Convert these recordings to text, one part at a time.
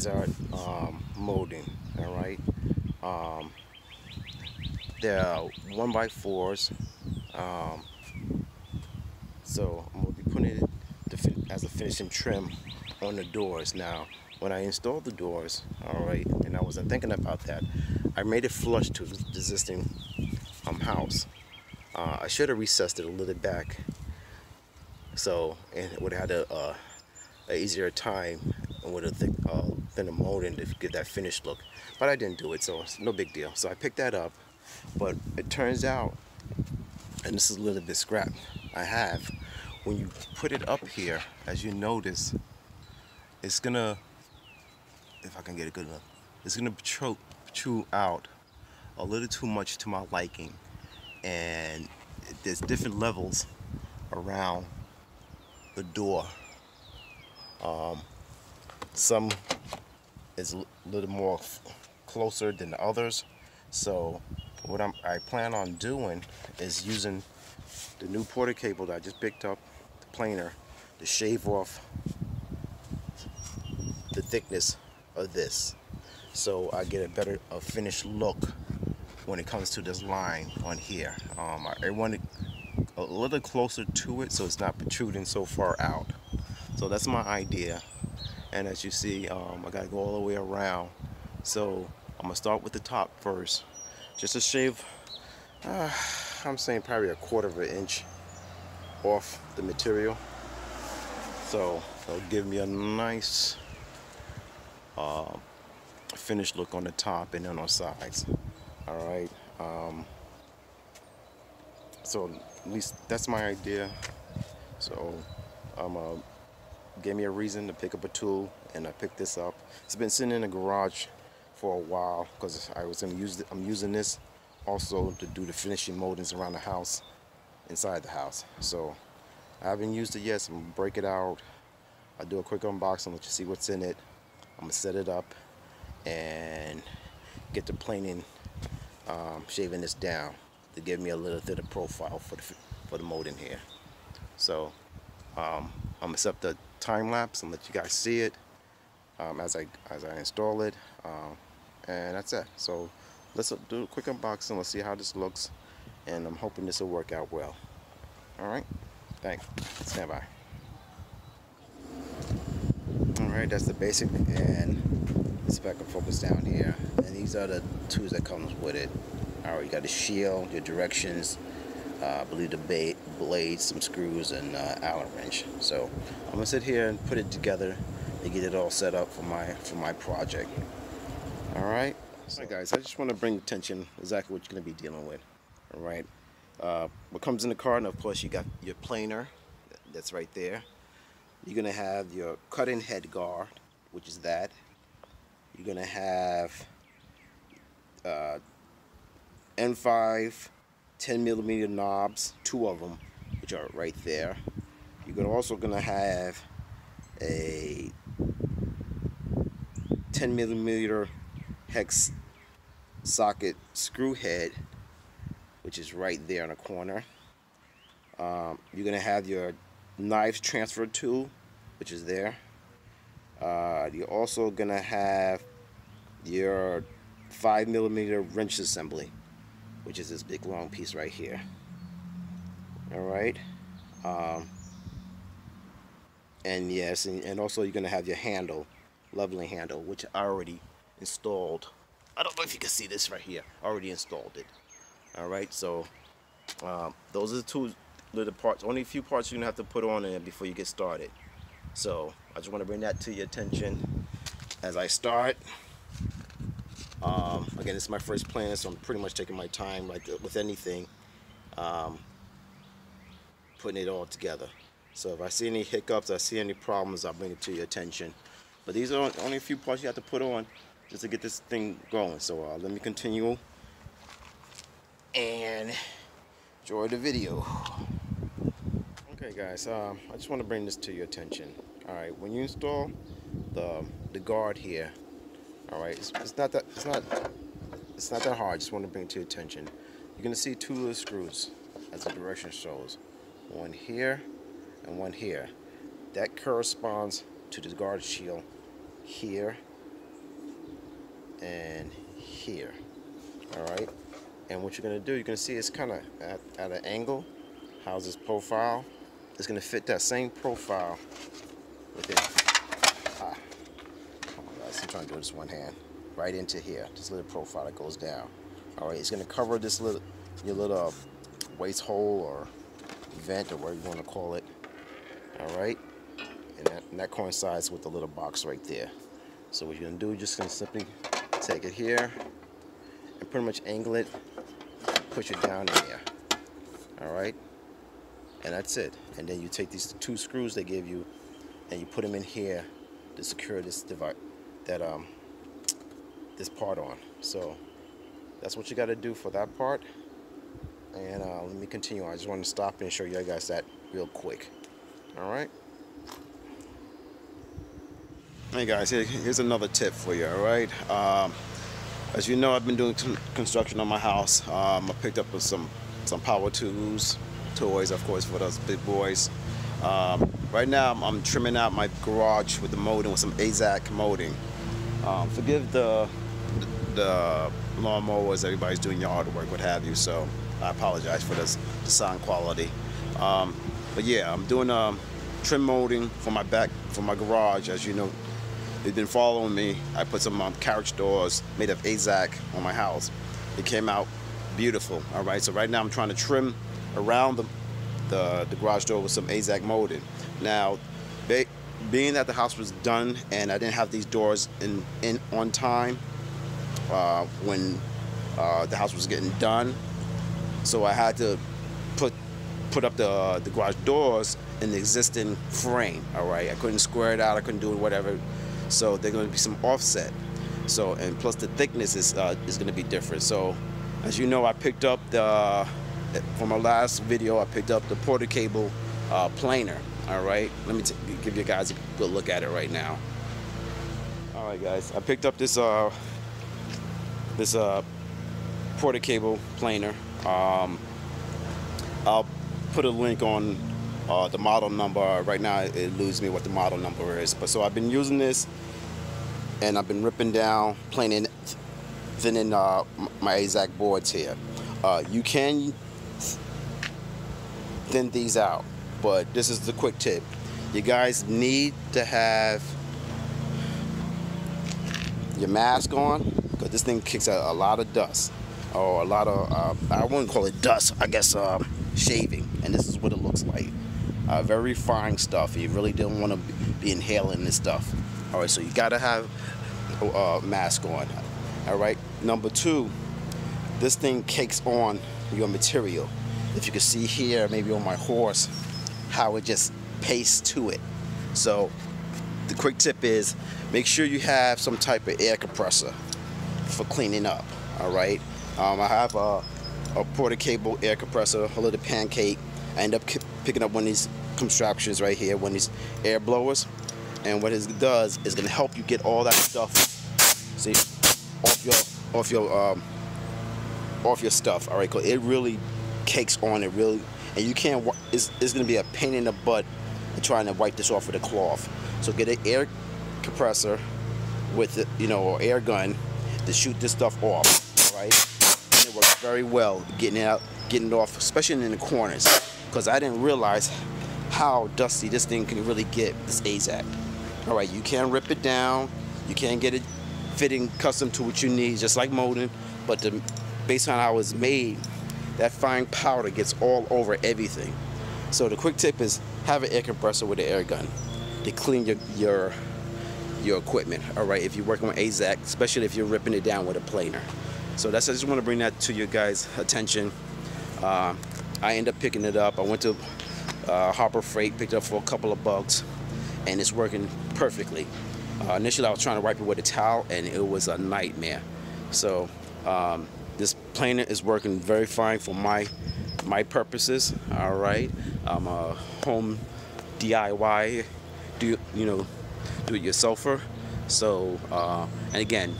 start molding. All right, they're 1x4s. Um, so I'm gonna be putting it as a finishing trim on the doors. Now, when I installed the doors, all right, and I wasn't thinking about that, I made it flush to the existing house. I should have recessed it a little back, so and it would have had a easier time and would have been a molding to get that finished look. But I didn't do it, so it's no big deal. So I picked that up, but it turns out, and this is a little bit scrap I have, when you put it up here, as you notice, it's gonna, if I can get it good enough, it's gonna protrude out a little too much to my liking, and there's different levels around the door. Some is a little more closer than the others, so what I plan on doing is using the new Porter cable that I just picked up, the planer, to shave off the thickness of this, so I get a finished look when it comes to this line on here. I want it a little closer to it so it's not protruding so far out. So that's my idea, and as you see, I gotta go all the way around. So I'm gonna start with the top first, just to shave, I'm saying probably 1/4 of an inch off the material, so it'll give me a nice finished look on the top and then on sides. All right, so at least that's my idea. So gave me a reason to pick up a tool, and I picked this up. It's been sitting in the garage for a while because I was gonna use it. I'm using this also to do the finishing moldings around the house, inside the house. So I haven't used it yet, so I'm gonna break it out. I'll do a quick unboxing, let you see what's in it. I'm gonna set it up and get the planing, shaving this down to give me a little bit of profile for the molding here. So I'm gonna set up the time lapse and let you guys see it as I install it, and that's it. So let's do a quick unboxing. Let's see how this looks, and I'm hoping this will work out well. All right, thanks. Stand by. All right, that's the basic, and let's see if I can focus down here. And these are the tools that comes with it. All right, you got the shield, your directions, I believe the blades, some screws, and Allen wrench. So I'm gonna sit here and put it together to get it all set up for my project. All right. So guys, I just want to bring attention exactly what you're gonna be dealing with. All right. What comes in the car, and of course you got your planer, that's right there. You're gonna have your cutting head guard, which is that. You're gonna have N5 10mm knobs, 2 of them, which are right there. You're also gonna have a 10mm hex socket screw head, which is right there in the corner. You're gonna have your knives transfer tool, which is there. You're also gonna have your 5mm wrench assembly, which is this big long piece right here. All right, and yes, and also you're gonna have your handle, leveling handle, which I already installed. I don't know if you can see this right here. I already installed it. All right, so those are the 2 little parts. Only a few parts you're gonna have to put on it before you get started. So I just want to bring that to your attention as I start. Again, this is my first plan, so I'm pretty much taking my time, like with anything, putting it all together. So if I see any hiccups, I see any problems, I'll bring it to your attention. But these are only a few parts you have to put on just to get this thing going. So let me continue and enjoy the video. Okay guys, I just want to bring this to your attention. All right, when you install the guard here, all right, it's not that hard. Just want to bring it to your attention. You're gonna see 2 little screws, as the direction shows. One here and one here. That corresponds to the guard shield here and here. All right. And what you're gonna do, you're gonna see it's kind of at an angle. How's this profile? It's gonna fit that same profile within. Oh my gosh, I'm trying to do this one hand. Right into here, this little profile that goes down. All right, it's gonna cover this little, your little waste hole or vent or whatever you want to call it. All right, and that coincides with the little box right there. So what you're gonna do, you're just gonna simply take it here and pretty much angle it, push it down in there. All right, and that's it. And then you take these 2 screws they give you, and you put them in here to secure this device, this part on. So that's what you got to do for that part. And let me continue. I just want to stop and show you guys that real quick. All right. Hey guys, here's another tip for you. All right. As you know, I've been doing construction on my house. I picked up some power tools, toys, of course, for those big boys. Right now, I'm trimming out my garage with the molding, with some AZEK molding. Forgive the lawnmowers, everybody's doing yard work, what have you, so I apologize for the sound quality. But yeah, I'm doing trim molding for my garage. As you know, they've been following me. I put some carriage doors made of AZEK on my house. It came out beautiful. All right, so right now I'm trying to trim around the garage door with some AZEK molding. Now, being that the house was done and I didn't have these doors in on time when the house was getting done, so I had to put up the garage doors in the existing frame. All right, I couldn't square it out, I couldn't do it, whatever. So there's going to be some offset. So, and plus the thickness is going to be different. So, as you know, I picked up from my last video, I picked up the Porter Cable planer. All right, let me give you guys a good look at it right now. All right, guys, I picked up this Porter Cable planer. I'll put a link on the model number. Right now, it eludes me what the model number is. But so I've been using this, and I've been ripping down, planing, thinning my AZEK boards here. You can thin these out, but this is the quick tip. You guys need to have your mask on, because this thing kicks out a lot of dust, or a lot of I wouldn't call it dust, I guess shaving, and this is what it looks like. Very fine stuff. You really don't want to be inhaling this stuff. All right, so you gotta have a mask on. All right, number 2, this thing cakes on your material. If you can see here, maybe on my horse, how it just pastes to it. So the quick tip is, make sure you have some type of air compressor for cleaning up. All right, I have a Porter Cable air compressor, a little pancake. I end up picking up one of these contraptions right here, one of these air blowers, and what it does is going to help you get all that stuff, see, off your stuff. All right, cause it really cakes on it, really, and you can't. It's going to be a pain in the butt trying to wipe this off with a cloth. So get an air compressor with it, or air gun to shoot this stuff off. All right, and it works very well getting it off, especially in the corners, because I didn't realize how dusty this thing can really get, this AZEK. All right, you can rip it down, you can get it fitting custom to what you need, just like molding, but based on how it's made, that fine powder gets all over everything. So the quick tip is, have an air compressor with an air gun to clean your equipment. All right, if you're working with AZEK, especially if you're ripping it down with a planer. So I just want to bring that to your guys' attention. I ended up picking it up. I went to Harbor Freight, picked it up for a couple of bucks, and it's working perfectly. Initially, I was trying to wipe it with a towel, and it was a nightmare. So this planer is working very fine for my purposes. All right, I'm a home DIY, do-it-yourselfer. So and again,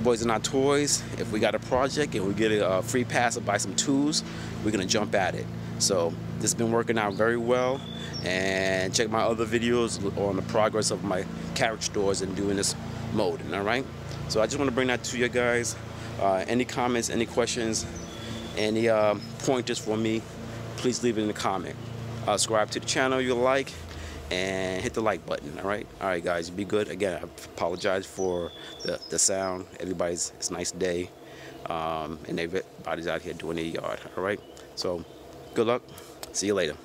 boys are not toys. If we got a project and we get a free pass to buy some tools, we're gonna jump at it. So this has been working out very well, and check my other videos on the progress of my carriage stores and doing this molding. All right, so I just want to bring that to you guys. Any comments, any questions, any pointers for me, please leave it in the comment. Subscribe to the channel you like, and hit the like button. All right, guys, be good. Again, I apologize for the sound. It's a nice day, and everybody's out here doing their yard. All right, so good luck. See you later.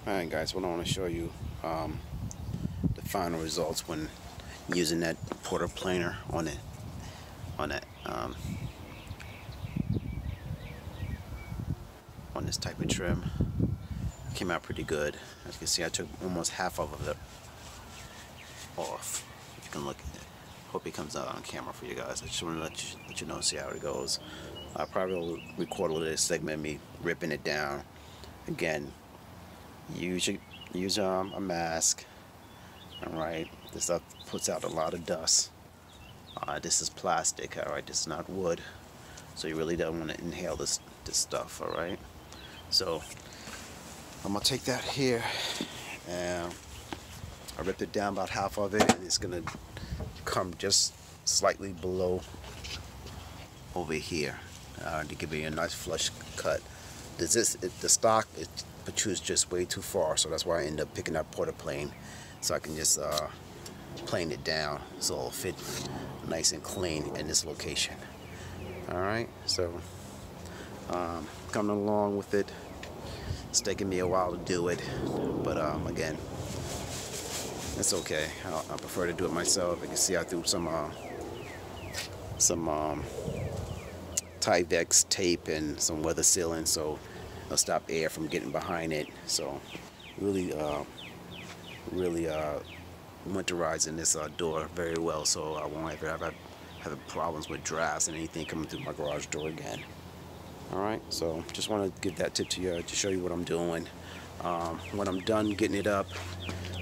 All right, guys, what I want to show you the final results when using that Porter planer on this type of trim. Came out pretty good. As you can see, I took almost half of it off. If you can look at it. Hope it comes out on camera for you guys. I just want to let you know, see how it goes. I probably will record a little segment of me ripping it down. Again, use a mask. Alright, this stuff puts out a lot of dust. This is plastic, alright, this is not wood. So you really don't want to inhale this stuff, alright? So I'm gonna take that here, and I ripped it down about half of it, and it's gonna come just slightly below over here to give you a nice flush cut. The stock, it protrudes just way too far, so that's why I end up picking up Porter plane, so I can just plane it down so it'll fit nice and clean in this location. Alright, so coming along with it. It's taking me a while to do it, but again, it's okay. I prefer to do it myself. You can see I threw some Tyvek tape and some weather sealing, so it'll stop air from getting behind it. So really winterizing this door very well, so I won't ever have problems with drafts and anything coming through my garage door again. Alright, so just want to give that tip to you to show you what I'm doing. When I'm done getting it up,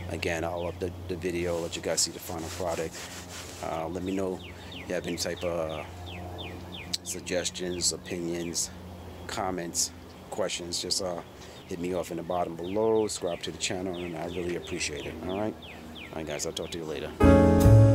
again, I'll upload the video, let you guys see the final product. Let me know if you have any type of suggestions, opinions, comments, questions. Just hit me off in the bottom below, subscribe to the channel, and I really appreciate it. Alright, guys, I'll talk to you later.